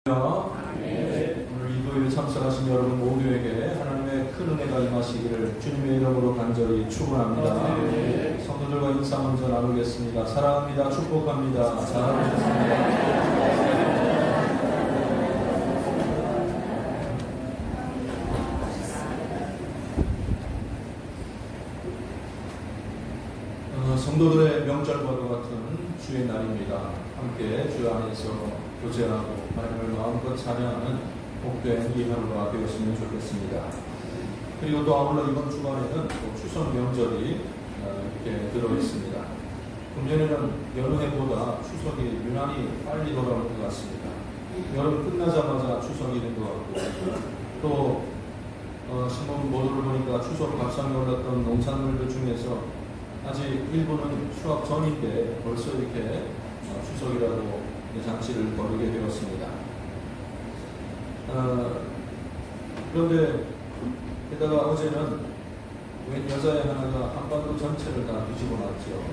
오늘 이도일 참석하신 여러분 모두에게 하나님의 큰 은혜가 임하시기를 주님의 이름으로 간절히 축원합니다. 성도들과 인사 먼저 나누겠습니다. 사랑합니다. 축복합니다. 잘하셨습니다. 성도들의 명절과도 같은 주의 날입니다. 함께 주 안에서 교제하고 하나님을 마음껏 찬양하는 복된 이 하루가 되었으면 좋겠습니다. 그리고 또 아울러 이번 주간에는 또 추석 명절이 이렇게 들어있습니다. 금년에는 여느 해보다 추석이 유난히 빨리 돌아올 것 같습니다. 여름 끝나자마자 추석이 된 것 같고 또 신문 보도를 보니까 추석 값상에 올랐던 농산물들 중에서 아직 일부는 수확 전인데 벌써 이렇게 추석이라도 장치를 벌이게 되었습니다. 그런데 게다가 어제는 웬 여자애 하나가 한반도 전체를 다 뒤집어 놨죠.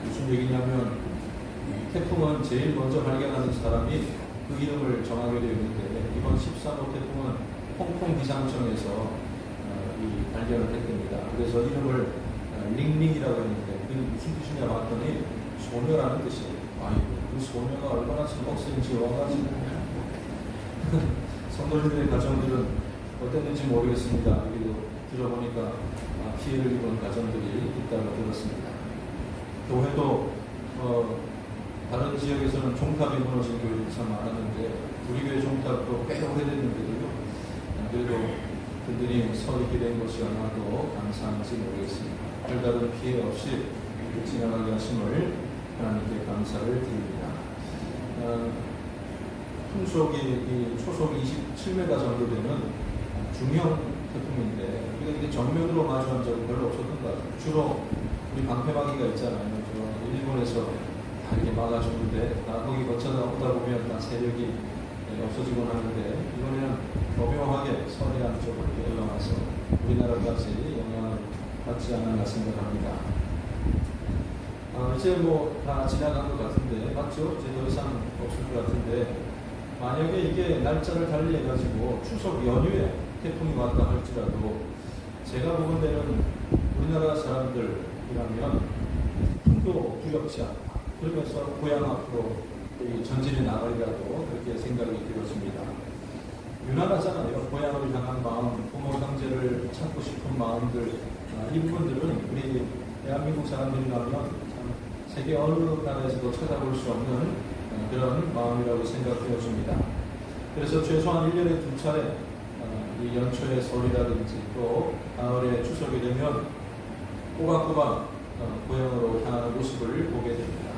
무슨 얘기냐면 태풍은 제일 먼저 발견하는 사람이 그 이름을 정하게 되어 있는데 이번 13호 태풍은 홍콩 기상청에서 발견을 했답니다. 그래서 이름을 링링이라고 했는데 그게 무슨 뜻이냐 봤더니 소녀라는 뜻이에요. 아이고 그 소녀가 얼마나 즐겁은지 와가지고 성도님들의 가정들은 어땠는지 모르겠습니다. 그리고 들어보니까 피해를 입은 가정들이 있다고 들었습니다. 교회도 다른 지역에서는 종탑이 무너진 교회들이 참 많았는데 우리 교회 종탑도 꽤 오래됐는데도요. 그래도 그들이 서 있게 된 것이 얼마나 감사한지 모르겠습니다. 별다른 피해 없이 지나가게 하심을 하나님께 감사를 드립니다. 풍속이 초속 27m 정도 되는 중형 태풍인데 우리가 이렇게 정면으로 마주한 적은 별로 없었던 것 같아요. 주로 우리 방패막이가 있잖아요. 일본에서 다 이렇게 막아주는데 거기 거쳐다 오다 보면 다 세력이 없어지곤 하는데 이번에는 교묘하게 서해안 쪽으로 올라와서 우리나라까지 영향을 받지 않았나 생각합니다. 이제 다 지나간 것 같은데 맞죠? 이제 더 이상 없을 것 같은데 만약에 이게 날짜를 달리 해가지고 추석 연휴에 태풍이 왔다 할지라도 제가 보건대는 우리나라 사람들이라면 힘도 두렵지 않다. 그러면서 고향 앞으로 전진해 나가리라도 그렇게 생각이 들었습니다. 유난하잖아요. 고향을 향한 마음, 부모 형제를 찾고 싶은 마음들 이 부분들은 우리 대한민국 사람들이라면 세계 어느 나라에서도 찾아볼 수 없는 그런 마음이라고 생각되어집니다. 그래서 최소한 1년에 2차례 이 연초의 설이라든지 또 가을에 추석이 되면 꼬박꼬박 고향으로 향하는 모습을 보게 됩니다.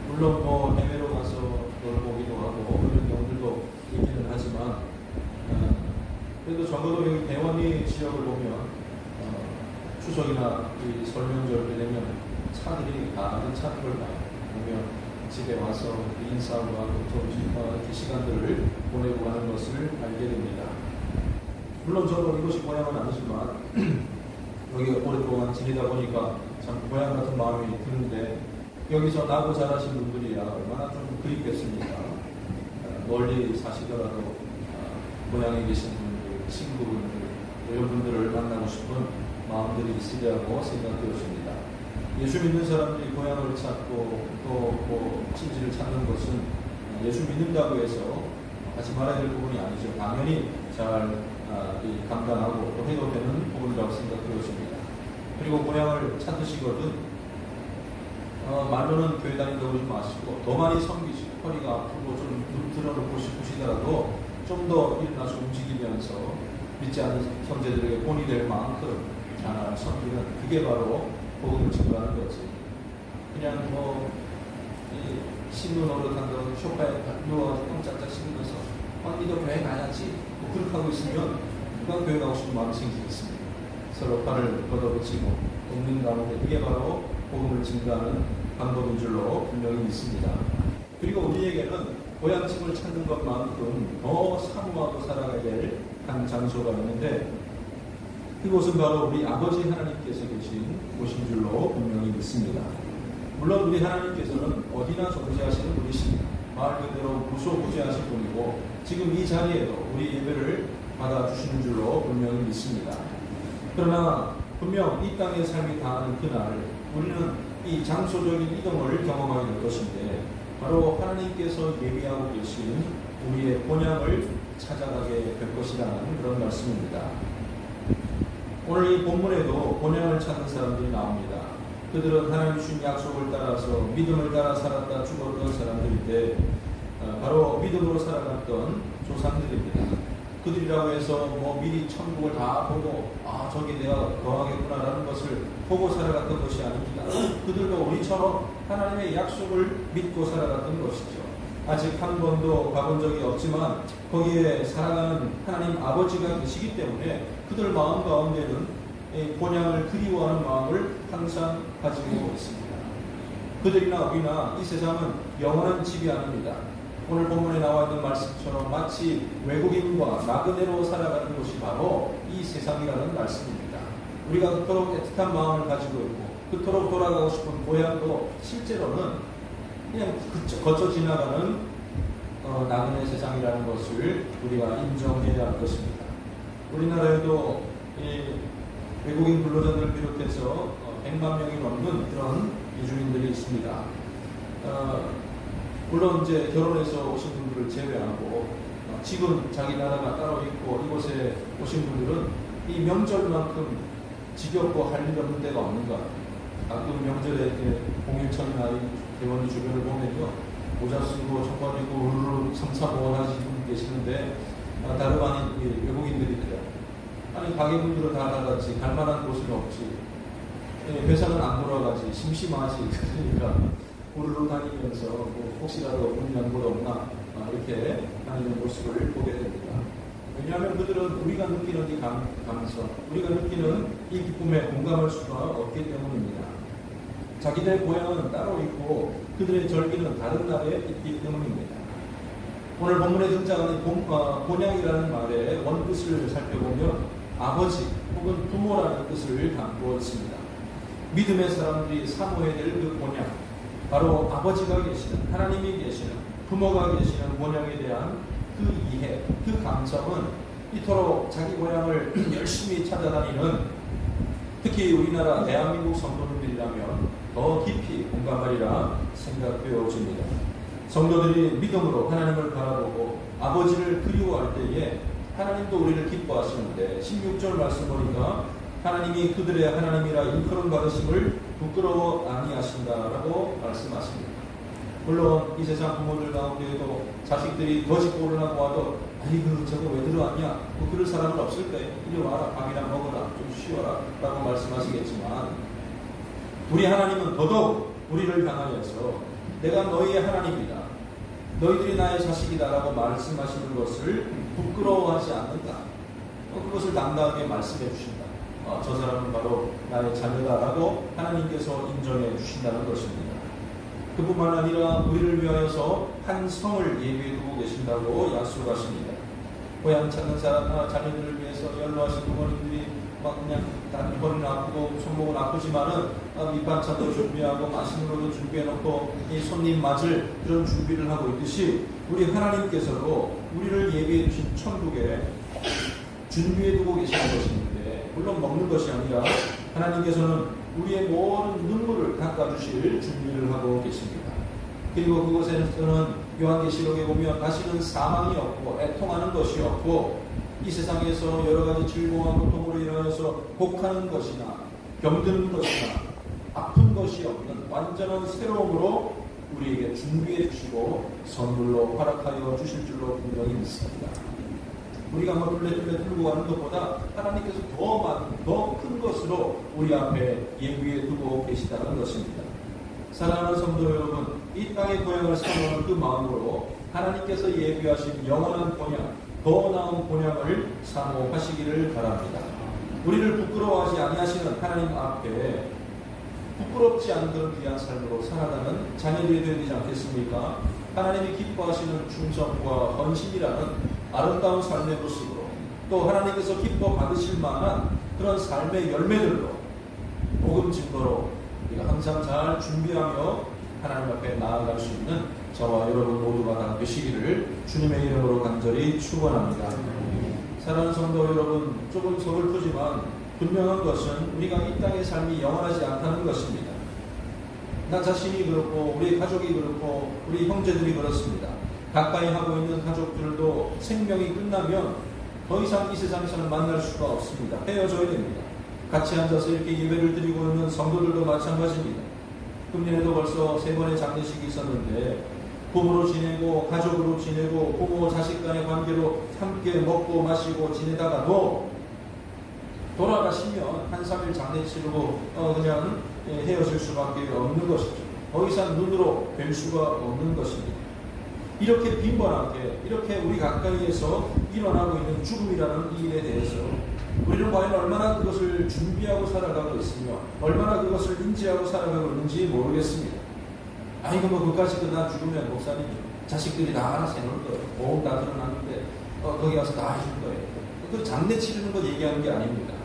물론 해외로 가서 놀아보기도 하고 그런 경우들도 있기는 하지만 그래도 적어도 여기 대원리 지역을 보면 추석이나 이 설명절이 되면 차들이 가득 차는 걸 보면 집에 와서 인사하고 하고 또 시간들을 보내고 가는 것을 알게 됩니다. 물론 저도 이곳이 고향은 아니지만 여기가 오랫동안 지내다 보니까 참 고향 같은 마음이 드는데 여기서 나고 자라신 분들이야 얼마나 좀 그립겠습니까? 멀리 사시더라도 고향에 계신 분들, 친구분들 이런 분들을 만나고 싶은 마음들이 있으리라고 생각되었습니다. 예수 믿는 사람들이 고향을 찾고 또 친지를 찾는 것은 예수 믿는다고 해서 하지 말아야 될 부분이 아니죠. 당연히 잘 감당하고 또 해도 되는 부분이라고 생각되었습니다. 그리고 고향을 찾으시거든 말로는 교회 다닌다고 하지 마시고 더 많이 섬기시고 허리가 아프고 좀 눈 들어놓고 싶으시더라도 좀 더 일어나서 움직이면서 믿지 않는 형제들에게 본이 될 만큼 섬기는 그게 바로 복음을 증거하는 거지. 그냥 신문 노릇한다고 쇼파에 누워서 똥짝짝 씹으면서 니도 교회 가야지 그렇게 하고 있으면 누가 교회 가고 싶은 마음이 생기겠습니까? 서로 팔을 걷어붙이고 돕는 가운데 그게 바로 복음을 증거하는 방법인 줄로 분명히 믿습니다. 그리고 우리에게는 고향집을 찾는 것만큼 더 사모하고 살아가야 될 한 장소가 있는데 그곳은 바로 우리 아버지 하나님께서 계신 곳인 줄로 분명히 믿습니다. 물론 우리 하나님께서는 어디나 존재하시는 분이십니다. 말 그대로 무소부재하신 분이고 지금 이 자리에도 우리 예배를 받아주시는 줄로 분명히 믿습니다. 그러나 분명 이 땅의 삶이 다하는 그날 우리는 이 장소적인 이동을 경험하게 될 것인데 바로 하나님께서 예비하고 계신 우리의 본향을 찾아가게 될 것이라는 그런 말씀입니다. 오늘 이 본문에도 본향을 찾는 사람들이 나옵니다. 그들은 하나님 주신 약속을 따라서 믿음을 따라 살았다 죽었던 사람들인데 바로 믿음으로 살아갔던 조상들입니다. 그들이라고 해서 미리 천국을 다 보고 저기 내가 거하겠구나라는 것을 보고 살아갔던 것이 아닙니다. 그들도 우리처럼 하나님의 약속을 믿고 살아갔던 것이죠. 아직 한 번도 가본 적이 없지만 거기에 살아가는 하나님 아버지가 계시기 때문에 그들 마음 가운데는 본향을 그리워하는 마음을 항상 가지고 있습니다. 그들이나 우리나 이 세상은 영원한 집이 아닙니다. 오늘 본문에 나와 있는 말씀처럼 마치 외국인과 나그네로 살아가는 곳이 바로 이 세상이라는 말씀입니다. 우리가 그토록 애틋한 마음을 가지고 있고 그토록 돌아가고 싶은 고향도 실제로는 그냥 거쳐 지나가는 나그네 세상이라는 것을 우리가 인정해야 할 것입니다. 우리나라에도 외국인 근로자들을 비롯해서 100만 명이 넘는 그런 이주민들이 있습니다. 물론 이제 결혼해서 오신 분들을 제외하고 지금 자기 나라가 따로 있고 이곳에 오신 분들은 이 명절만큼 지겹고 할 일 없는 데가 없는가. 가끔 명절에 공일천이나 대원리 주변을 보면요 모자 쓰고 청바지 입고 우르르 삼삼오원 하시는 분 계시는데 다름 아닌 외국인들이더라. 아니 가게분들은 다 나갔지 갈 만한 곳은 없지. 회사는 안 돌아가지 심심하지. 그러니까 우르르 다니면서 혹시라도 문이난 곳 없나 이렇게 다니는 모습을 보게 됩니다. 왜냐하면 그들은 우리가 느끼는 이 감성, 우리가 느끼는 이 기쁨에 공감할 수가 없기 때문입니다. 자기들의 고향은 따로 있고 그들의 절기는 다른 나라에 있기 때문입니다. 오늘 본문에 등장하는 본향이라는 말의 원뜻을 살펴보면 아버지 혹은 부모라는 뜻을 담고 있습니다. 믿음의 사람들이 사모해야 될 그 본향, 바로 아버지가 계시는, 하나님이 계시는, 부모가 계시는 본향에 대한 그 이해, 그 감성은 이토록 자기 고향을 열심히 찾아다니는 특히 우리나라 대한민국 성도들이라면 더 깊이 공감하리라 생각되어집니다. 성도들이 믿음으로 하나님을 바라보고 아버지를 그리워할 때에 하나님도 우리를 기뻐하시는데 16절 말씀 보니까 하나님이 그들의 하나님이라 일컬음 받으심을 부끄러워 아니하신다라고 말씀하십니다. 물론 이 세상 부모들 가운데에도 자식들이 거짓골을 하고 와도 아이고 저거 왜 들어왔냐 그럴 사람은 없을 거예요. 이리 와라 밥이나 먹어라 좀 쉬어라 라고 말씀하시겠지만 우리 하나님은 더더욱 우리를 향하여서 내가 너희의 하나님이다 너희들이 나의 자식이다 라고 말씀하시는 것을 부끄러워하지 않는다. 그것을 당당하게 말씀해 주신다. 저 사람은 바로 나의 자녀다라고 하나님께서 인정해 주신다는 것입니다. 그뿐만 아니라 우리를 위하여서 한 성을 예비해 두고 계신다고 약속하십니다. 고향 찾는 사람, 자녀들을 위해서 연로하신 부모님들이 막 그냥 허리는 아프고 손목은 아프지만은 밑반찬도 준비하고 맛있는 것도 준비해놓고 이 손님 맞을 그런 준비를 하고 있듯이 우리 하나님께서도 우리를 예비해 주신 천국에 준비해 두고 계시는 것인데 물론 먹는 것이 아니라 하나님께서는 우리의 모든 눈물을 닦아주실 준비를 하고 계십니다. 그리고 그곳에서는 요한계시록에 보면 다시는 사망이 없고 애통하는 것이 없고 이 세상에서 여러 가지 즐거움과 고통으로 인하여서 곡하는 것이나 병드는 것이나 아픈 것이 없는 완전한 새로움으로 우리에게 준비해 주시고 선물로 허락하여 주실 줄로 분명히 믿습니다. 우리가 뚫레뚫레 들고 가는 것보다 하나님께서 더 큰 것으로 우리 앞에 예비해 두고 계시다는 것입니다. 사랑하는 성도 여러분, 이 땅의 고향을 사모하는 그 마음으로 하나님께서 예비하신 영원한 본향, 더 나은 본향을 사모하시기를 바랍니다. 우리를 부끄러워하지 아니하시는 하나님 앞에 부끄럽지 않은 그런 귀한 삶으로 살아가는 자녀들이 되어야 되지 않겠습니까? 하나님이 기뻐하시는 충성과 헌신이라는 아름다운 삶의 모습으로 또 하나님께서 기뻐 받으실 만한 그런 삶의 열매들로 복음 증거로 우리가 항상 잘 준비하며 하나님 앞에 나아갈 수 있는 저와 여러분 모두가 다 되시기를 주님의 이름으로 간절히 축원합니다. 사랑하는 성도 여러분, 조금 서글프지만 분명한 것은 우리가 이 땅의 삶이 영원하지 않다는 것입니다. 나 자신이 그렇고 우리 가족이 그렇고 우리 형제들이 그렇습니다. 가까이 하고 있는 가족들도 생명이 끝나면 더 이상 이 세상에서는 만날 수가 없습니다. 헤어져야 됩니다. 같이 앉아서 이렇게 예배를 드리고 있는 성도들도 마찬가지입니다. 금년에도 벌써 3번의 장례식이 있었는데 부부로 지내고 가족으로 지내고 부모 자식 간의 관계로 함께 먹고 마시고 지내다가도 돌아가시면 한 3일 장례 치르고 그냥 헤어질 수밖에 없는 것이죠. 더 이상 눈으로 뵐 수가 없는 것입니다. 이렇게 빈번하게 이렇게 우리 가까이에서 일어나고 있는 죽음이라는 이 일에 대해서 우리는 과연 얼마나 그것을 준비하고 살아가고 있으며 얼마나 그것을 인지하고 살아가고 있는지 모르겠습니다. 아이고 뭐 그까지 끝나 죽으면 목사님 자식들이 다 알아서 해놓을 거예요. 보험 다 드러났는데 거기 가서 다 해줄 거예요. 그 장례 치르는 거 얘기하는 게 아닙니다.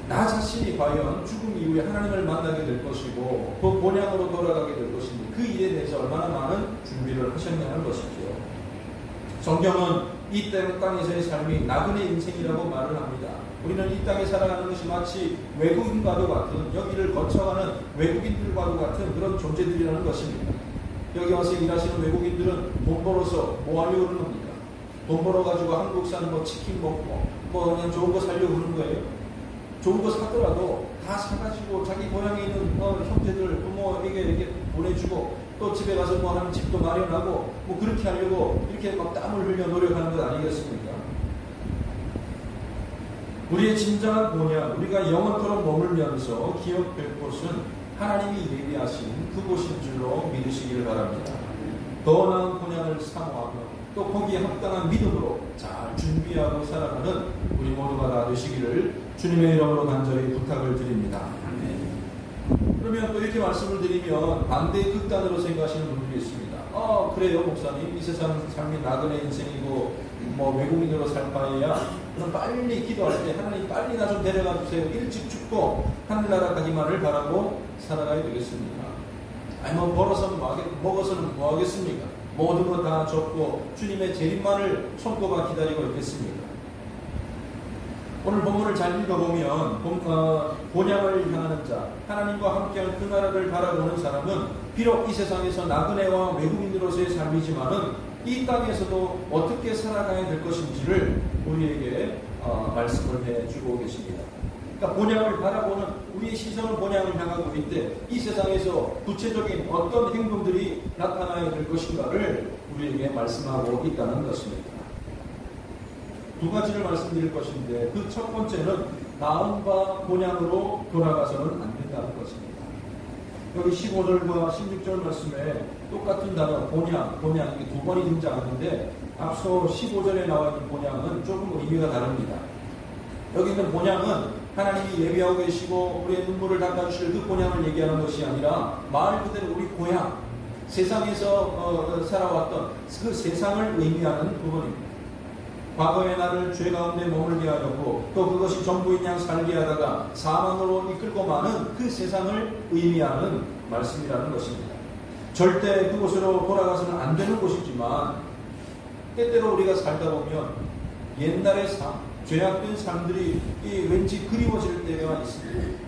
나 자신이 과연 죽음 이후에 하나님을 만나게 될 것이고 그 본향으로 돌아가게 될 것인데 그 일에 대해서 얼마나 많은 준비를 하셨냐는 것이죠. 성경은 이 땅에서의 삶이 나그네 인생이라고 말을 합니다. 우리는 이 땅에 살아가는 것이 마치 외국인과도 같은 여기를 거쳐가는 외국인들과도 같은 그런 존재들이라는 것입니다. 여기 와서 일하시는 외국인들은 돈 벌어서 뭐 하려고 그러는 겁니까? 돈 벌어가지고 한국산 뭐 치킨 먹고 뭐 그냥 좋은 거 살려고 그러는 거예요. 좋은 거 사더라도 다 사가지고 자기 고향에 있는 형제들 부모에게 이렇게 보내주고 또 집에 가서 뭐 하는 집도 마련하고 뭐 그렇게 하려고 이렇게 막 땀을 흘려 노력하는 것 아니겠습니까? 우리의 진정한 본향, 우리가 영원토록 머물면서 기억될 곳은 하나님이 예비하신 그곳인 줄로 믿으시기를 바랍니다. 더 나은 본향을 사모하며 또 거기에 합당한 믿음으로 잘 준비하고 살아가는 우리 모두가 다 되시기를 주님의 이름으로 간절히 부탁을 드립니다. 그러면 또 이렇게 말씀을 드리면 반대의 극단으로 생각하시는 분들이 있습니다. 그래요 목사님, 이 세상 삶이 나그네 인생이고 뭐 외국인으로 살 바에야 그럼 빨리 기도할 때 하나님 빨리 나 좀 데려가 주세요. 일찍 죽고 하늘나라 가기만을 바라고 살아가야 되겠습니까? 아니 뭐 벌어서 먹어서는 뭐 하겠습니까? 모든 것 다 접고 주님의 재림만을 손꼽아 기다리고 있겠습니까? 오늘 본문을 잘 읽어보면 본향을 향하는 자, 하나님과 함께할 그 나라를 바라보는 사람은 비록 이 세상에서 나그네와 외국인으로서의 삶이지만은 이 땅에서도 어떻게 살아가야 될 것인지를 우리에게 말씀을 해주고 계십니다. 그러니까 본향을 바라보는 우리의 시선은 본향을 향하고 있대 이 세상에서 구체적인 어떤 행동들이 나타나야 될 것인가를 우리에게 말씀하고 있다는 것입니다. 두 가지를 말씀드릴 것인데 그 첫 번째는 마음과 본향으로 돌아가서는 안 된다는 것입니다. 여기 15절과 16절 말씀에 똑같은 단어 본향 이게 두 번이 등장하는데 앞서 15절에 나와 있는 본향은 조금 의미가 다릅니다. 여기 있는 본향은 하나님이 예비하고 계시고 우리의 눈물을 닦아주실 그 본향을 얘기하는 것이 아니라 말 그대로 우리 고향 세상에서 살아왔던 그 세상을 의미하는 부분입니다. 과거의 나를 죄 가운데 머물게 하려고 또 그것이 전부인 양 살게 하다가 사망으로 이끌고 마는 그 세상을 의미하는 말씀이라는 것입니다. 절대 그곳으로 돌아가서는 안 되는 곳이지만 때때로 우리가 살다 보면 옛날의 삶, 죄악된 삶들이 왠지 그리워질 때가 있습니다.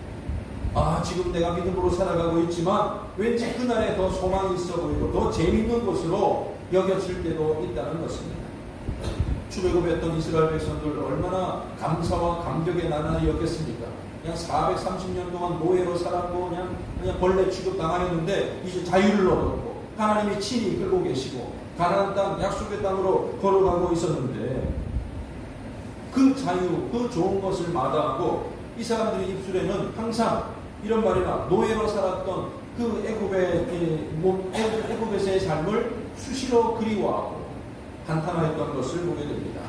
지금 내가 믿음으로 살아가고 있지만 왠지 그날에 더 소망이 있어 보이고 더 재밌는 곳으로 여겨질 때도 있다는 것입니다. 출애굽했던 이스라엘 백성들 얼마나 감사와 감격의 나날이었겠습니까? 그냥 430년 동안 노예로 살았고 그냥 벌레 취급 당하였는데 이제 자유를 얻었고 하나님이 친히 이끌고 계시고 가나안 땅 약속의 땅으로 걸어가고 있었는데 그 자유, 그 좋은 것을 마다하고 이 사람들의 입술에는 항상 이런 말이나 노예로 살았던 그 애굽에서의 삶을 수시로 그리워하고 한탄하였던 것을 보게 됩니다.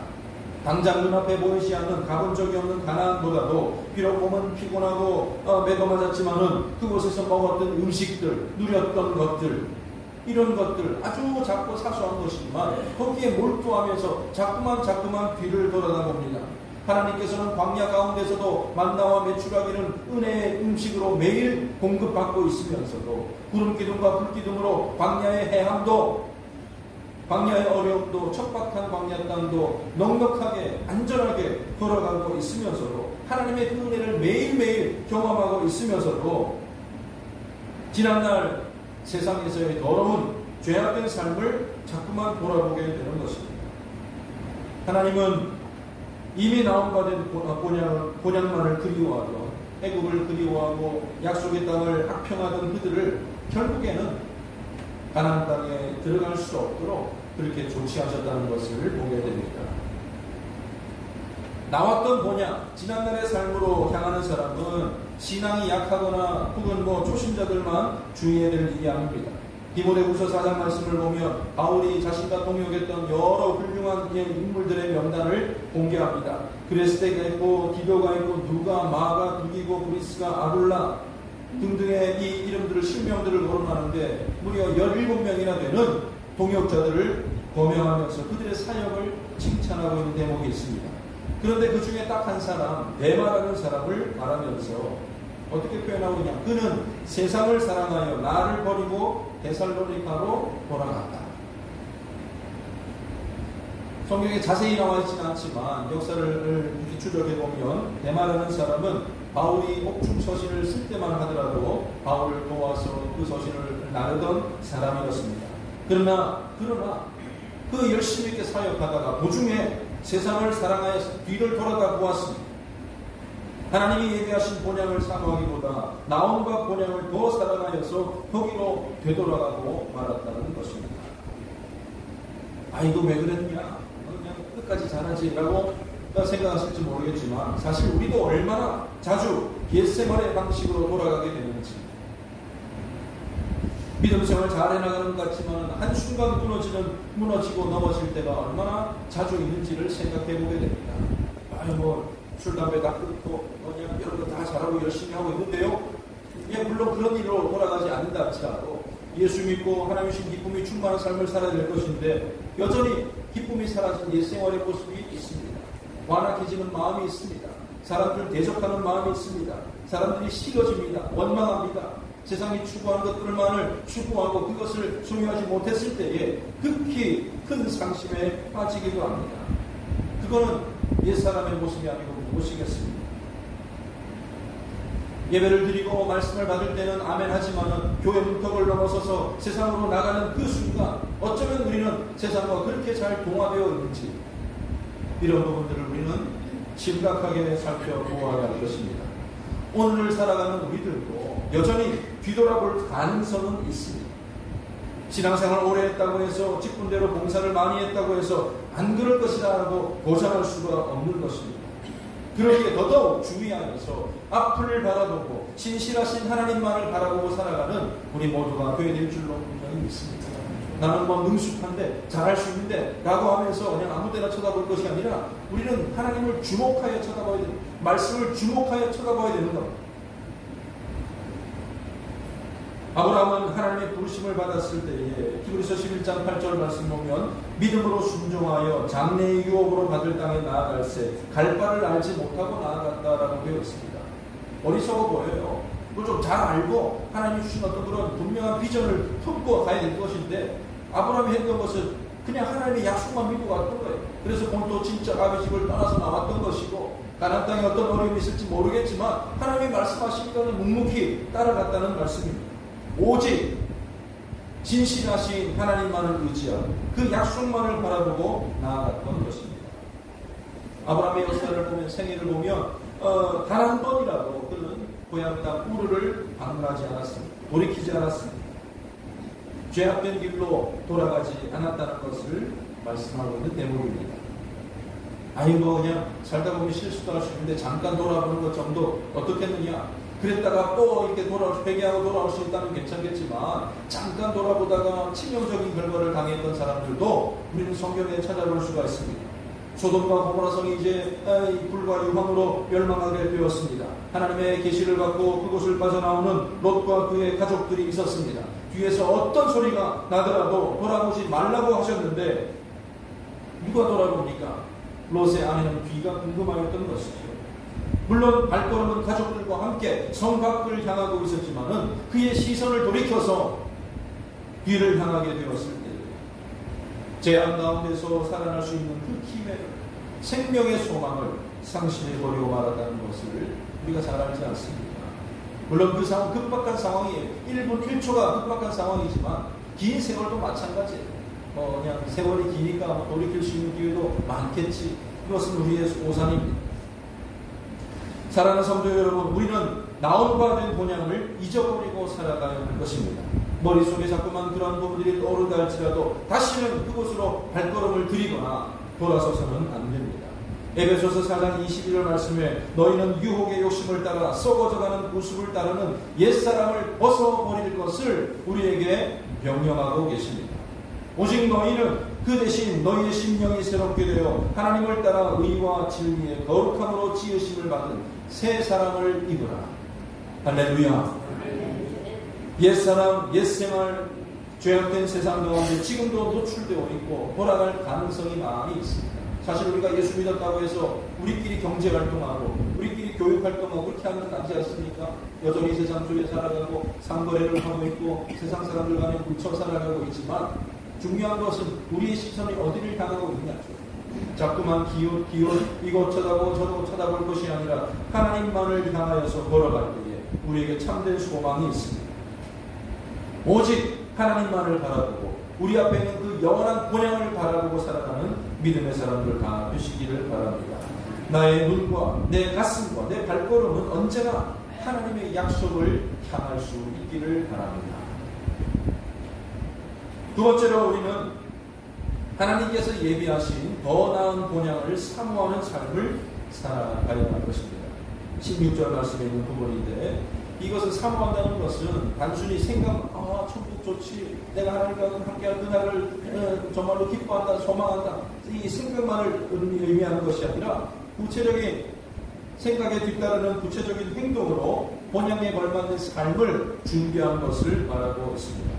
당장 눈앞에 보이지 않는 가본 적이 없는 가나안보다도 비록 몸은 피곤하고 매도 맞았지만은 그곳에서 먹었던 음식들, 누렸던 것들 이런 것들 아주 작고 사소한 것이지만 거기에 몰두하면서 자꾸만 뒤를 돌아다 봅니다. 하나님께서는 광야 가운데서도 만나와 메추라기는 은혜의 음식으로 매일 공급받고 있으면서도 구름기둥과 불기둥으로 광야의 해함도, 광야의 어려움도, 척박한 광야 땅도 넉넉하게 안전하게 걸어가고 있으면서도 하나님의 그 은혜를 매일매일 경험하고 있으면서도 지난날 세상에서의 더러운 죄악된 삶을 자꾸만 돌아보게 되는 것입니다. 하나님은 이미 나온 바 된 본향만을 그리워하던, 애국을 그리워하고 약속의 땅을 악평하던 그들을 결국에는 가나안 땅에 들어갈 수 없도록 그렇게 조치하셨다는 것을 보게 됩니다. 나왔던 본향, 지난날의 삶으로 향하는 사람은 신앙이 약하거나 혹은 초신자들만 주의해야 될 일이 아닙니다. 디모데후서 4장 말씀을 보면 바울이 자신과 동역했던 여러 훌륭한 인물들의 명단을 공개합니다. 그레스데가 있고 디도가 있고 누가, 마가, 두기고, 브리스가, 아굴라 등등의 이 이름들을, 실명들을 거론하는데 무려 17명이나 되는 동역자들을 거명하면서 그들의 사역을 칭찬하고 있는 대목이 있습니다. 그런데 그 중에 딱 한 사람, 데마라는 사람을 말하면서 어떻게 표현하고 있냐? 그는 세상을 사랑하여 나를 버리고 데살로니가로 돌아갔다. 성경에 자세히 나와 있지는 않지만 역사를 이렇게 추적해 보면 데마라는 사람은 바울이 옥중 서신을 쓸 때만 하더라도 바울을 도와서 그 서신을 나르던 사람이었습니다. 그러나 그 열심히 있게 사역하다가 도중에 세상을 사랑하여 뒤를 돌아가 보았습니다. 하나님이 예비하신 본향을 사모하기보다 나온과 본향을 더 사랑하여서 거기로 되돌아가고 말았다는 것입니다. 이거 왜 그랬냐? 그냥 끝까지 잘하지라고 생각하실지 모르겠지만 사실 우리도 얼마나 자주 겟세마네 방식으로 돌아가게 되는지, 믿음 생활 잘 해나가는 것 같지만 한순간 무너지고 넘어질 때가 얼마나 자주 있는지를 생각해 보게 됩니다. 술, 담배 다 끊고 그냥 여러 거 다 잘하고 열심히 하고 있는데요. 물론 그런 일로 돌아가지 않는다 할지라도 예수 믿고 하나님 주신 기쁨이 충만한 삶을 살아야 될 것인데 여전히 기쁨이 사라진 옛 생활의 모습이 있습니다. 완악해지는 마음이 있습니다. 사람들 대적하는 마음이 있습니다. 사람들이 싫어집니다. 원망합니다. 세상이 추구하는 것들만을 추구하고 그것을 소유하지 못했을 때에 극히 큰 상심에 빠지기도 합니다. 그거는 옛사람의 모습이 아니고 무엇이겠습니까? 예배를 드리고 말씀을 받을 때는 아멘 하지만은 교회 문턱을 넘어서서 세상으로 나가는 그 순간 어쩌면 우리는 세상과 그렇게 잘 동화되어 있는지, 이런 부분들을 우리는 심각하게 살펴보아야 할 것입니다. 오늘을 살아가는 우리들도 여전히 뒤돌아볼 가능성은 있습니다. 신앙생활 오래 했다고 해서 직분대로 봉사를 많이 했다고 해서 안 그럴 것이라고 보장할 수가 없는 것입니다. 그러기에 더더욱 주의하면서 앞을 바라보고 신실하신 하나님만을 바라보고 살아가는 우리 모두가 되어야 될 줄로 분명히 믿습니다. 나는 능숙한데 잘할 수 있는데 라고 하면서 그냥 아무 데나 쳐다볼 것이 아니라 우리는 하나님을 주목하여 쳐다봐야 됩니다. 말씀을 주목하여 쳐다봐야 되는 겁니다. 아브라함은 하나님의 부르심을 받았을 때에 히브리서 11장 8절 말씀 보면 믿음으로 순종하여 장래의 유업으로 받을 땅에 나아갈새 갈 바를 알지 못하고 나아갔다라고 되어 있습니다. 어리석어 보여요. 그걸 좀 잘 알고 하나님이 주신 어떤 그런 분명한 비전을 품고 가야 될 것인데 아브라함이 했던 것은 그냥 하나님의 약속만 믿고 갔던 거예요. 그래서 본토 진짜 아비 집을 떠나서 나왔던 것이고 가나안 땅에 어떤 어려움이 있을지 모르겠지만 하나님이 말씀하시니까는 묵묵히 따라갔다는 말씀입니다. 오직 진실하신 하나님만을 의지하고 그 약속만을 바라보고 나아갔던 것입니다. 아브라함의 역사를 보면, 생애를 보면 단 한 번이라도 그는 고향 땅 우르를 방문하지 않았습니다. 돌이키지 않았습니다. 죄악된 길로 돌아가지 않았다는 것을 말씀하고 있는 대목입니다. 그냥 살다 보면 실수도 할 수 있는데 잠깐 돌아보는 것 정도 어떻겠느냐? 그랬다가 또 이렇게 회개하고 돌아올 수 있다면 괜찮겠지만 잠깐 돌아보다가 치명적인 결과를 당했던 사람들도 우리는 성경에 찾아볼 수가 있습니다. 소돔과 고모라 성이 이제 불과 유황으로 멸망하게 되었습니다. 하나님의 계시를 받고 그곳을 빠져나오는 롯과 그의 가족들이 있었습니다. 뒤에서 어떤 소리가 나더라도 돌아보지 말라고 하셨는데 누가 돌아봅니까? 롯의 아내는 귀가 궁금하였던 것이죠. 물론 발걸음은 가족들과 함께 성 밖을 향하고 있었지만은 그의 시선을 돌이켜서 뒤를 향하게 되었을 때 재앙 가운데서 살아날 수 있는 그 기회를, 생명의 소망을 상실해버리고 말았다는 것을 우리가 잘 알지 않습니까? 물론 그 상황, 급박한 상황이에요. 1분 1초가 급박한 상황이지만 긴 세월도 마찬가지예요. 그냥 세월이 기니까 돌이킬 수 있는 기회도 많겠지. 그것은 우리의 오산입니다. 사랑하는 성도 여러분, 우리는 나온바 된 본향을 잊어버리고 살아가야 할 것입니다. 머릿속에 자꾸만 그런 부분들이 떠오른다 할지라도 다시는 그곳으로 발걸음을 들이거나 돌아서서는 안 됩니다. 에베소서 4장 21절 말씀에 너희는 유혹의 욕심을 따라 썩어져가는 모습을 따르는 옛사람을 벗어버릴 것을 우리에게 명령하고 계십니다. 오직 너희는 그 대신 너희의 심령이 새롭게 되어 하나님을 따라 의와 진리의 거룩함으로 지으심을 받은 새 사람을 입으라. 할렐루야. 옛사람, 옛생활, 죄악된 세상 가운데 지금도 노출되어 있고 돌아갈 가능성이 많이 있습니다. 사실 우리가 예수 믿었다고 해서 우리끼리 경제활동하고 우리끼리 교육활동하고 그렇게 하면 안 되지 않습니까? 여전히 세상 속에 살아가고 상거래를 하고 있고 세상 사람들 간에 뭉쳐 살아가고 있지만 중요한 것은 우리의 시선이 어디를 향하고 있냐죠. 자꾸만 기웃 이곳 쳐다보고 저도 쳐다볼 것이 아니라 하나님만을 향하여서 걸어갈 때에 우리에게 참된 소망이 있습니다. 오직 하나님만을 바라보고 우리 앞에 있는 그 영원한 본향을 바라보고 살아가는 믿음의 사람들 다 되시기를 바랍니다. 나의 눈과 내 가슴과 내 발걸음은 언제나 하나님의 약속을 향할 수 있기를 바랍니다. 두 번째로 우리는 하나님께서 예비하신 더 나은 본향을 사모하는 삶을 살아가야 할 것입니다. 16절 말씀에 있는 부분인데 이것을 사모한다는 것은 단순히 천국 좋지, 내가 하나님과 함께할 그날을 정말로 기뻐한다, 소망한다, 이 생각만을 의미하는 것이 아니라 구체적인 생각에 뒤따르는 구체적인 행동으로 본향에 걸맞는 삶을 준비한 것을 말하고 있습니다.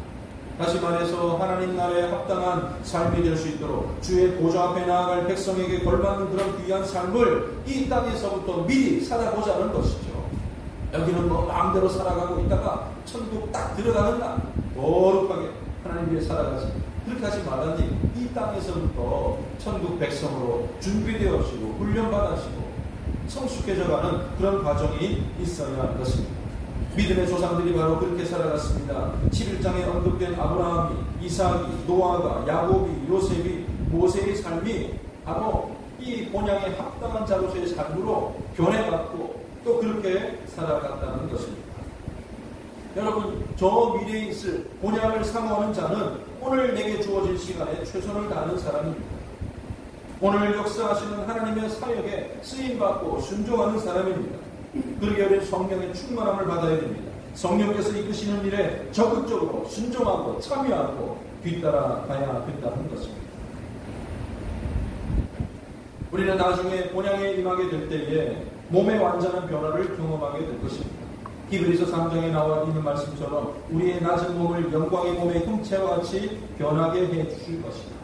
다시 말해서 하나님 나라에 합당한 삶이 될 수 있도록 주의 보좌 앞에 나아갈 백성에게 걸맞는 그런 귀한 삶을 이 땅에서부터 미리 살아보자는 것이죠. 여기는 뭐 마음대로 살아가고 있다가 천국 딱 들어가는 날 거룩하게 하나님 위해 살아가지, 그렇게 하지 말라니 이 땅에서부터 천국 백성으로 준비되어지고 훈련받으시고 성숙해져가는 그런 과정이 있어야 할 것입니다. 믿음의 조상들이 바로 그렇게 살아갔습니다. 11장에 언급된 아브라함이, 이삭이, 노아가, 야곱이, 요셉이, 모세의 삶이 바로 이 본향에 합당한 자로서의 삶으로 변해갔고 또 그렇게 살아갔다는 것입니다. 여러분, 저 미래에 있을 본향을 사모하는 자는 오늘 내게 주어진 시간에 최선을 다하는 사람입니다. 오늘 역사하시는 하나님의 사역에 쓰임받고 순종하는 사람입니다. 그러기 위해 성령의 충만함을 받아야 됩니다. 성령께서 이끄시는 일에 적극적으로 순종하고 참여하고 뒤따라가야 된다는 것입니다. 우리는 나중에 본향에 임하게 될 때에 몸의 완전한 변화를 경험하게 될 것입니다. 히브리서 3장에 나와 있는 말씀처럼 우리의 낮은 몸을 영광의 몸의 형체와 같이 변하게 해 주실 것입니다.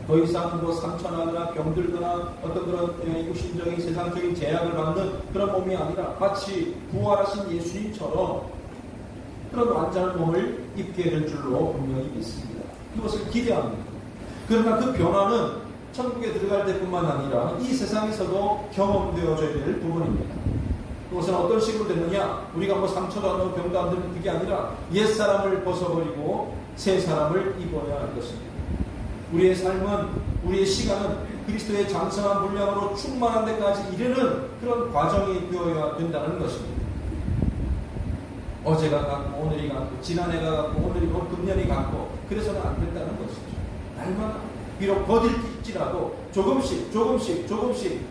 더 이상 뭐 상처나거나 병들거나 어떤 그런 육신적인 세상적인 제약을 받는 그런 몸이 아니라 마치 부활하신 예수님처럼 그런 완전한 몸을 입게 될 줄로 분명히 믿습니다. 그것을 기대합니다. 그러나 그 변화는 천국에 들어갈 때뿐만 아니라 이 세상에서도 경험되어져야 될 부분입니다. 그것은 어떤 식으로 되느냐? 우리가 뭐 상처도 안 나고 병도 안 들면 그게 아니라 옛사람을 벗어버리고 새 사람을 입어야 할 것입니다. 우리의 삶은, 우리의 시간은 그리스도의 장성한 분량으로 충만한 데까지 이르는 그런 과정이 되어야 된다는 것입니다. 어제가 같고 오늘이 같고 지난해가 같고 오늘이 금년이 같고 그래서는 안 된다는 것이죠. 날마다 비록 더딜지라도 조금씩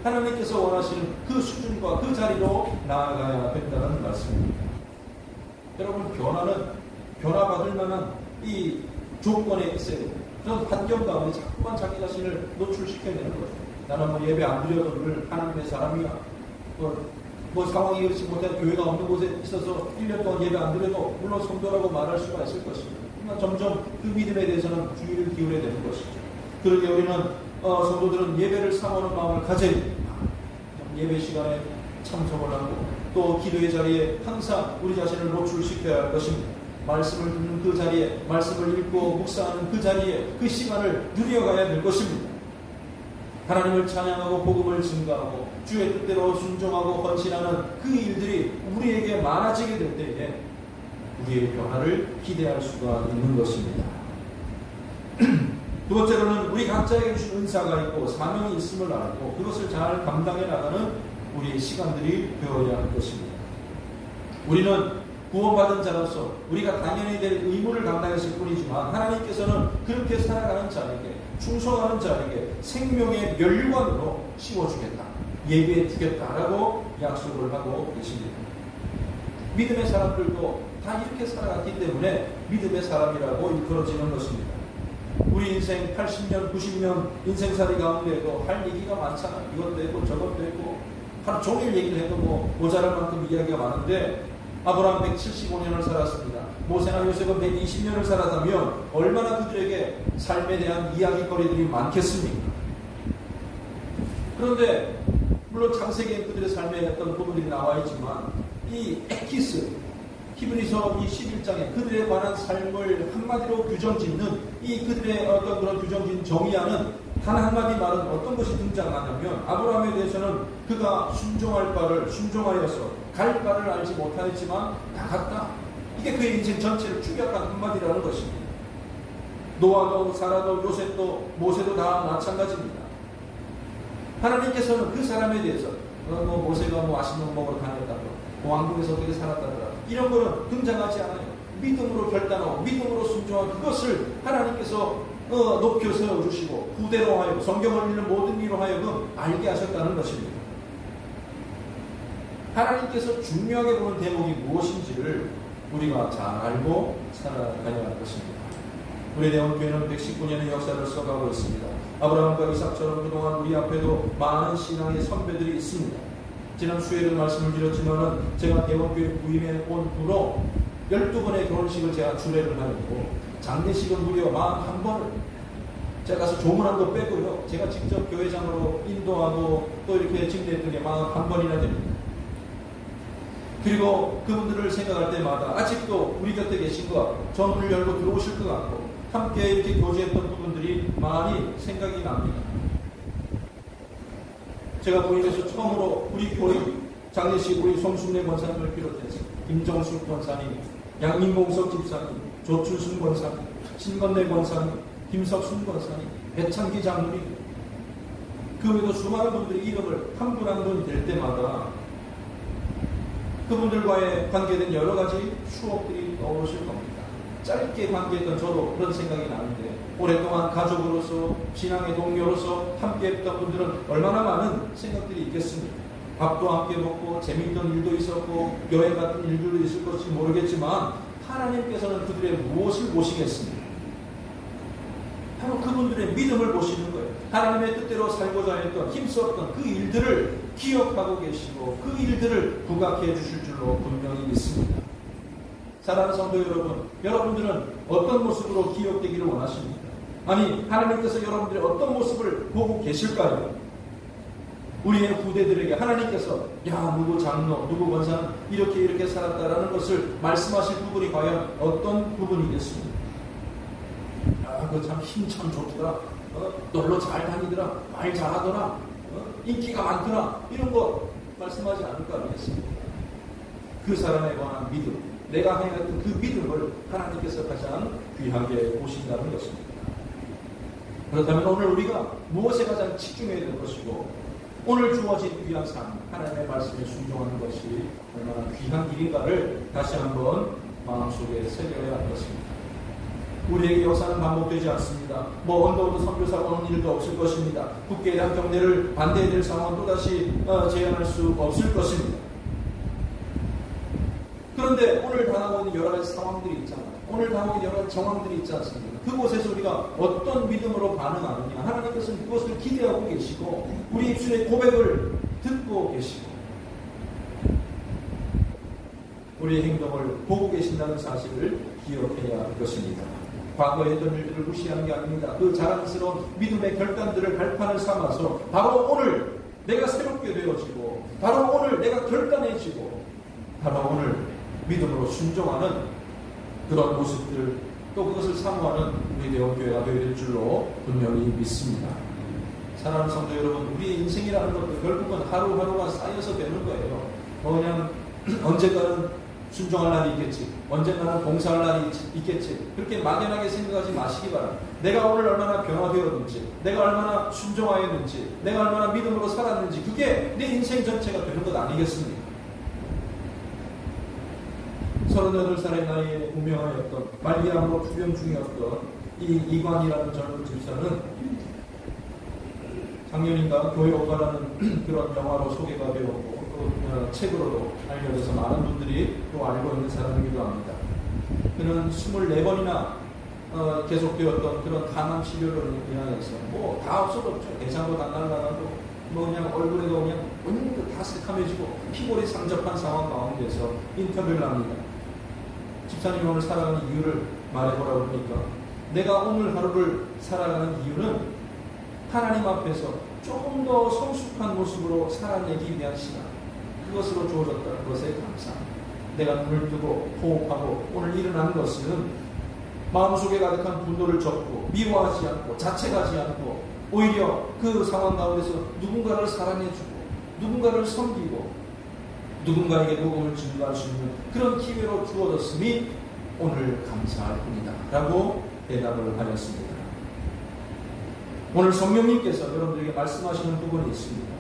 하나님께서 원하시는 그 수준과 그 자리로 나아가야 된다는 말씀입니다. 여러분, 변화는 변화받을 만한 이 조건에 있어야 됩니다. 그런 환경 가운데 자꾸만 자기 자신을 노출시켜야 되는 거죠. 나는 뭐 예배 안 드려도 늘 하나님의 사람이야. 뭐 상황이 그렇지 못해 교회가 없는 곳에 있어서 1년 동안 예배 안 드려도 물론 성도라고 말할 수가 있을 것입니다. 그러나 점점 그 믿음에 대해서는 주의를 기울여야 되는 것이죠. 그러게 우리는 성도들은 예배를 사모하는 마음을 가져야 됩니다. 예배 시간에 참석을 하고 또 기도의 자리에 항상 우리 자신을 노출시켜야 할 것입니다. 말씀을 듣는 그 자리에, 말씀을 읽고 묵상하는 그 자리에 그 시간을 누려가야 될 것입니다. 하나님을 찬양하고 복음을 증가하고 주의 뜻대로 순종하고 헌신하는 그 일들이 우리에게 많아지게 될 때에 우리의 변화를 기대할 수가 있는 것입니다. 두 번째로는 우리 각자에게 주신 은사가 있고 사명이 있음을 알고 그것을 잘 감당해 나가는 우리의 시간들이 되어야 할 것입니다. 우리는 구원받은 자로서 우리가 당연히 될 의무를 감당했을 뿐이지만 하나님께서는 그렇게 살아가는 자에게, 충성하는 자에게 생명의 멸관으로 씌워주겠다, 예비해 주겠다라고 약속을 하고 계십니다. 믿음의 사람들도 다 이렇게 살아갔기 때문에 믿음의 사람이라고 일컬어지는 것입니다. 우리 인생 80년, 90년 인생살이 가운데에도 할 얘기가 많잖아요. 이것도 했고 저것도 했고 하루 종일 얘기를 해도 모자랄 만큼 이야기가 많은데 아브라함 175년을 살았습니다. 모세나 요셉은 120년을 살았다면 얼마나 그들에게 삶에 대한 이야기거리들이 많겠습니까? 그런데 물론 창세기에 그들의 삶에 어떤 부분들이 나와 있지만 이 에키스, 히브리서 이 11장에 그들에 관한 삶을 한마디로 규정짓는 이 그들의 어떤 그런 규정짓는 정의하는 단 한마디 말은 어떤 것이 등장하냐면 아브라함에 대해서는 그가 순종하여서 갈 바를 알지 못하였지만 나갔다. 이게 그의 인생 전체를 축약한 한마디라는 것입니다. 노아도 사라도 요셉도 모세도 다 마찬가지입니다. 하나님께서는 그 사람에 대해서 모세가 맛있는 거 먹으러 다녔다고 왕궁에서 어떻게 살았다더라 이런 거는 등장하지 않아요. 믿음으로 결단하고 믿음으로 순종한 그것을 하나님께서 높여 세워주시고 후대로 하여금 성경을 읽는 모든 이로 하여금 알게 하셨다는 것입니다. 하나님께서 중요하게 보는 대목이 무엇인지를 우리가 잘 알고 살아가야 할 것입니다. 우리 대원교회는 119년의 역사를 써가고 있습니다. 아브라함과 이삭처럼 그동안 우리 앞에도 많은 신앙의 선배들이 있습니다. 지난 수요일에 말씀을 드렸지만 제가 대원교회 부임해 온 후로 12번의 결혼식을 제가 주례를 하였고 장례식은 무려 41번을 제가 가서 조문한 거 빼고요. 제가 직접 교회장으로 인도하고 또 이렇게 집례했던 게 41번이나 됩니다. 그리고 그분들을 생각할 때마다 아직도 우리 곁에 계신 것 같고 전문을 열고 들어오실 것 같고 함께 이렇게 교제했던 부분들이 많이 생각이 납니다. 제가 부임해서 처음으로 우리 교회 장례식 우리 송순례 권사님을 비롯해서 김정숙 권사님, 양민봉석 집사님, 조춘순 권사님, 신건래 권사님, 김석순 권사님, 배창기 장로님 그 외에도 수많은 분들의 이름을 한 분 한 분 될 때마다 그분들과의 관계된 여러 가지 추억들이 떠오르실 겁니다. 짧게 관계했던 저도 그런 생각이 나는데 오랫동안 가족으로서 신앙의 동료로서 함께했던 분들은 얼마나 많은 생각들이 있겠습니까? 밥도 함께 먹고 재미있던 일도 있었고 여행 같은 일들도 있을 것인지 모르겠지만 하나님께서는 그들의 무엇을 보시겠습니까? 바로 그분들의 믿음을 보시는 거예요. 하나님의 뜻대로 살고자 했던 힘썼던 그 일들을 기억하고 계시고 그 일들을 부각해 주실 줄로 분명히 믿습니다. 사랑하는 성도 여러분, 여러분들은 어떤 모습으로 기억되기를 원하십니까? 아니 하나님께서 여러분들의 어떤 모습을 보고 계실까요? 우리의 후대들에게 하나님께서 야 누구 장로, 누구 권사는 이렇게 살았다라는 것을 말씀하실 부분이 과연 어떤 부분이겠습니까? 그 참 힘 참 좋더라. 놀러 잘 다니더라. 말 잘하더라. 인기가 많더라. 이런 거 말씀하지 않을 거 아니겠습니까? 그 사람에 관한 믿음, 내가 행했던 그 믿음을 하나님께서 가장 귀하게 보신다는 것입니다. 그렇다면 오늘 우리가 무엇에 가장 집중해야 될 것이고 오늘 주어진 귀한 삶, 하나님의 말씀에 순종하는 것이 얼마나 귀한 일인가를 다시 한번 마음속에 새겨야 할 것입니다. 우리에게 역사는 반복되지 않습니다. 언더우드 선교사가 오는 일도 없을 것입니다. 국회에 대한 경례를 반대해야 될 상황은 또다시 제한할 수 없을 것입니다. 그런데 오늘 당하고 있는 여러 가지 상황들이 있잖아요. 오늘 당하고 있는 여러 가지 정황들이 있지 않습니까? 그곳에서 우리가 어떤 믿음으로 반응하느냐, 하나님께서는 그것을 기대하고 계시고 우리 입술의 고백을 듣고 계시고 우리의 행동을 보고 계신다는 사실을 기억해야 할 것입니다. 과거에 했던 일들을 무시하는 게 아닙니다. 그 자랑스러운 믿음의 결단들을 발판을 삼아서 바로 오늘 내가 새롭게 되어지고 바로 오늘 내가 결단해지고 바로 오늘 믿음으로 순종하는 그런 모습들 또 그것을 사모하는 우리 대원교회가 되어야 될 줄로 분명히 믿습니다. 사랑하는 성도 여러분, 우리의 인생이라는 것도 결국은 하루하루가 쌓여서 되는 거예요. 그냥 언젠가는 순종할 날이 있겠지, 언젠가는 봉사할 날이 있겠지, 그렇게 막연하게 생각하지 마시기 바랍니다. 내가 오늘 얼마나 변화되었는지, 내가 얼마나 순종하였는지, 내가 얼마나 믿음으로 살았는지, 그게 내 인생 전체가 되는 것 아니겠습니까? 38살의 나이에 무명하였던 말기암으로 투병 중이었던 이 이관이라는 젊은 집사는 작년인가 교회 오가라는 그런 영화로 소개가 되었고 또 책으로도 알려져서 많은 분들이 또 알고 있는 사람이기도 합니다. 그는 24번이나 계속되었던 그런 간암 치료를 인하여서 뭐 다 없어졌죠. 대장도 다 날아가고 뭐 그냥 얼굴에도 그냥 온몸도 다 새카매지고 피골이 상접한 상황 가운데서 인터뷰를 합니다. 집사님 오늘 살아가는 이유를 말해보라고 하니까 내가 오늘 하루를 살아가는 이유는 하나님 앞에서 조금 더 성숙한 모습으로 살아내기 위한 시간, 그것으로 주어졌다는 것에 감사합니다. 내가 눈을 뜨고 호흡하고 오늘 일어난 것은 마음속에 가득한 분노를 접고 미워하지 않고 자책하지 않고 오히려 그 상황 가운데서 누군가를 사랑해주고 누군가를 섬기고 누군가에게 복음을 증거할 수 있는 그런 기회로 주어졌음이 오늘 감사할 뿐이다 라고 대답을 하였습니다. 오늘 성령님께서 여러분들에게 말씀하시는 부분이 있습니다.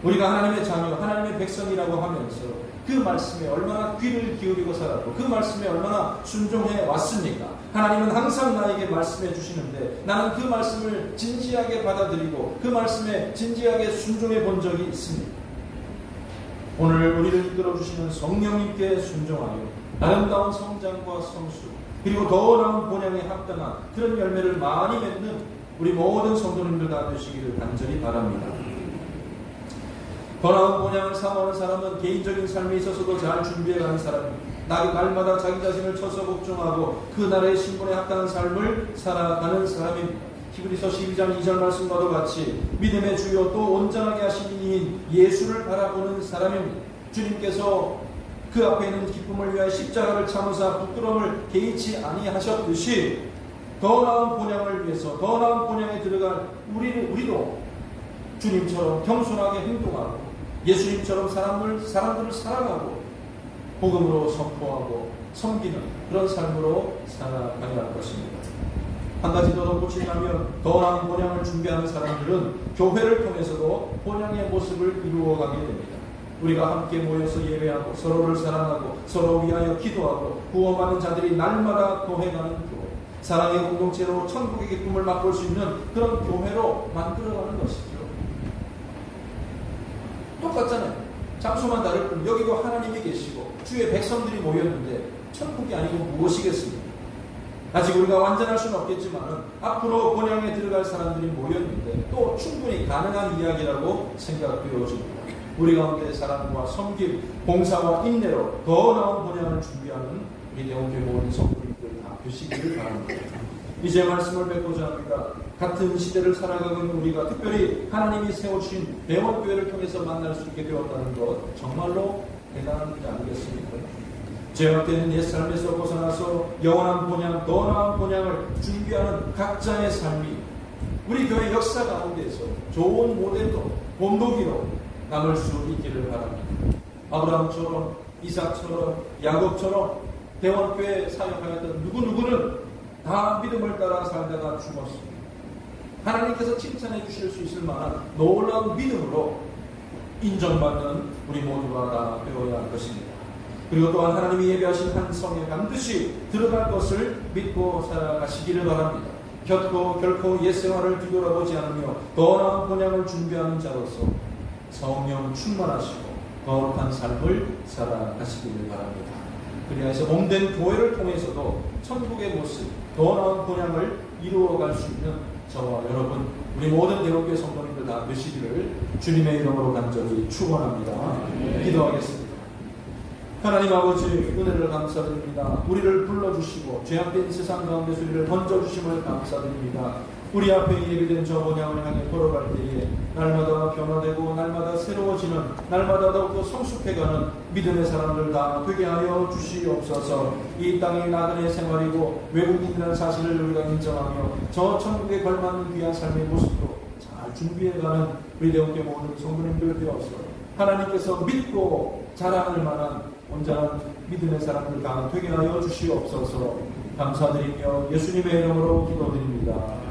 우리가 하나님의 자녀, 하나님의 백성이라고 하면서 그 말씀에 얼마나 귀를 기울이고 살았고 그 말씀에 얼마나 순종해 왔습니까? 하나님은 항상 나에게 말씀해 주시는데 나는 그 말씀을 진지하게 받아들이고 그 말씀에 진지하게 순종해 본 적이 있습니다. 오늘 우리를 이끌어주시는 성령님께 순종하여 아름다운 성장과 성수 그리고 더 나은 본향에 합당한 그런 열매를 많이 맺는 우리 모든 성도님들 다 되시기를 간절히 바랍니다. 더 나은 본향을 사모하는 사람은 개인적인 삶에 있어서도 잘 준비해가는 사람입니다. 날마다 자기 자신을 쳐서 복종하고 그 나라의 신분에 합당한 삶을 살아가는 사람입니다. 히브리서 12장 2절 말씀과도 같이 믿음의 주요 또 온전하게 하신 이인 예수를 바라보는 사람입니다. 주님께서 그 앞에 있는 기쁨을 위하여 십자가를 참으사 부끄러움을 개의치 아니하셨듯이 더 나은 본향을 위해서 더 나은 본향에 들어갈 우리도 주님처럼 겸손하게 행동하고 예수님처럼 사람들을 사랑하고 복음으로 선포하고 섬기는 그런 삶으로 살아가야 할 것입니다. 한 가지 더 덧붙이자면 더 나은 본향을 준비하는 사람들은 교회를 통해서도 본향의 모습을 이루어가게 됩니다. 우리가 함께 모여서 예배하고 서로를 사랑하고 서로 위하여 기도하고 구원받는 자들이 날마다 더해가는 교회, 사랑의 공동체로 천국의 기쁨을 맛볼 수 있는 그런 교회로 만들어가는 것이죠. 똑같잖아요. 장소만 다를 뿐 여기도 하나님이 계시고 주의 백성들이 모였는데 천국이 아니고 무엇이겠습니까? 아직 우리가 완전할 수는 없겠지만 앞으로 본향에 들어갈 사람들이 모였는데 또 충분히 가능한 이야기라고 생각되어집니다. 우리 가운데 사랑과 섬김, 봉사와 인내로 더 나은 본향을 준비하는 우리 대원교회 모든 성도님들 다 되시기를 바랍니다. 이제 말씀을 맺고자 합니다. 같은 시대를 살아가고 있는 우리가 특별히 하나님이 세우신 대원교회를 통해서 만날 수 있게 되었다는 것 정말로 대단한 일 아니겠습니까? 죄악되는 옛 삶에서 벗어나서 영원한 본향, 더 나은 본향을 준비하는 각자의 삶이 우리 교회 역사 가운데서 좋은 모델로, 본보기로 남을 수 있기를 바랍니다. 아브라함처럼, 이삭처럼, 야곱처럼 대원교회 사역하였던 누구누구는 다 믿음을 따라 살다가 죽었습니다. 하나님께서 칭찬해 주실 수 있을 만한 놀라운 믿음으로 인정받는 우리 모두가 다 되어야 할 것입니다. 그리고 또한 하나님이 예배하신 한 성에 반드시 들어갈 것을 믿고 살아가시기를 바랍니다. 결코 옛생활을 뒤돌아보지 않으며 더 나은 본향을 준비하는 자로서 성령 충만하시고 거룩한 삶을 살아가시기를 바랍니다. 그리하여서 몸된 교회를 통해서도 천국의 모습, 더 나은 본향을 이루어갈 수 있는 저와 여러분, 우리 모든 대원교회 성도님들 다 되시기를 주님의 이름으로 간절히 축원합니다. 기도하겠습니다. 하나님 아버지 은혜를 감사드립니다. 우리를 불러주시고 죄악된 세상 가운데서 우리를 던져주심을 감사드립니다. 우리 앞에 예비된 저 본향을 향해 걸어갈 때에 날마다 변화되고 날마다 새로워지는, 날마다 더욱더 성숙해가는 믿음의 사람들 다 되게 하여 주시옵소서. 이 땅이 나그네 생활이고 외국인이라는 사실을 우리가 인정하며 저 천국에 걸맞는 귀한 삶의 모습으로 잘 준비해가는 우리 대원교 모든 성도님들 되어서 하나님께서 믿고 자랑할 만한 온전한 믿음의 사람들 다 되게 하여 주시옵소서. 감사드리며 예수님의 이름으로 기도드립니다.